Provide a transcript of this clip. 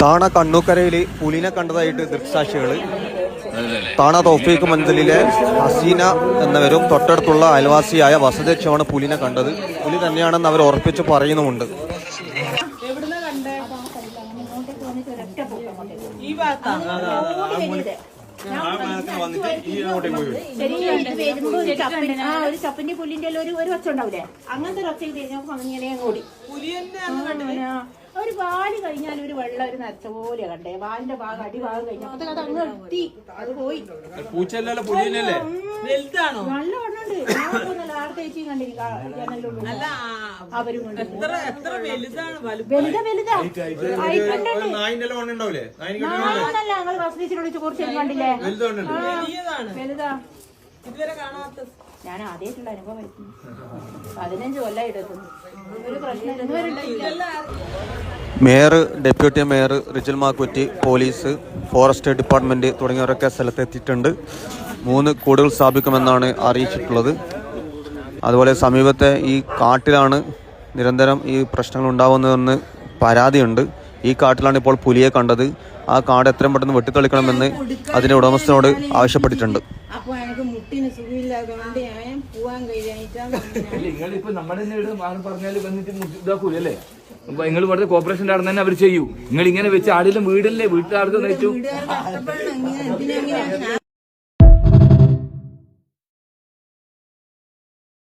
താണ കണ്ണൂക്കരയിൽ പുലിനെ കണ്ടതായിട്ട് ദൃക്സാക്ഷികൾ. താണ തൗഫീഖ് മൻസിലിലെ ഹസീന എന്നവരും തൊട്ടടുത്തുള്ള അയൽവാസിയായ വസതേക്ഷമാണ് പുലിനെ കണ്ടത്. പുലി തന്നെയാണെന്ന് അവർ ഉറപ്പിച്ച് പറയുന്നുമുണ്ട്. ഒരു ചപ്പന്റെ പുല്ലിന്റെ ഒരു ഒച്ച ഉണ്ടാവില്ലേ, അങ്ങനത്തെ ഒരു ഒച്ചയിൽ ഇങ്ങനെ കൂടി ഒരു പാല് കഴിഞ്ഞാൽ ഒരു വെള്ളം ഒരു നരച്ച പോലെ കണ്ടേ, പാലിന്റെ ഭാഗം അടിഭാഗം കഴിഞ്ഞാൽ അത് അങ്ങ് എത്തി, അത് പോയി. നല്ല വണ്ണുണ്ട്. ആടത്തെ ചേച്ചിയും കണ്ടിരിക്കും, അവരും ഞങ്ങൾ ബസ്സിനോട് കുറച്ച് കണ്ടില്ലേ, വലുതാ. ഞാൻ ആദ്യമായിട്ടുള്ള അനുഭവം 15 കൊല്ലമായിട്ടുണ്ട്. ഒരു പ്രശ്നം mayor, deputy mayor, Rijil Makkutty, police, forest department തുടങ്ങിയവരൊക്കെ സ്ഥലത്തെത്തിയിട്ടുണ്ട്. 3 കൂടുകൾ സ്ഥാപിക്കുമെന്നാണ് അറിയിച്ചിട്ടുള്ളത്. അതുപോലെ സമീപത്തെ ഈ കാട്ടിലാണ് നിരന്തരം ഈ പ്രശ്നങ്ങൾ ഉണ്ടാകുന്നതെന്ന് പരാതിയുണ്ട്. ഈ കാട്ടിലാണ് ഇപ്പോൾ പുലിയെ കണ്ടത്. ആ കാട് എത്രയും പെട്ടെന്ന് വെട്ടിത്തെളിക്കണമെന്ന് അതിന്റെ ഉടമസ്ഥനോട് ആവശ്യപ്പെട്ടിട്ടുണ്ട്. അപ്പൊ എനിക്ക് മുട്ടിന് സുഖമില്ലാത്തതുകൊണ്ട് ഞാൻ പോവാൻ നിങ്ങളിപ്പോ നമ്മുടെ പറഞ്ഞാല് വന്നിട്ട് ഇതാക്കൂലല്ലേ, നിങ്ങൾ വെറുതെ കോർപ്പറേഷന്റെ അവിടെ തന്നെ അവർ ചെയ്യൂ. നിങ്ങൾ ഇങ്ങനെ വെച്ച് ആടിലും വീടില്ലേ, വീട്ടുകാർക്ക് വെച്ചു.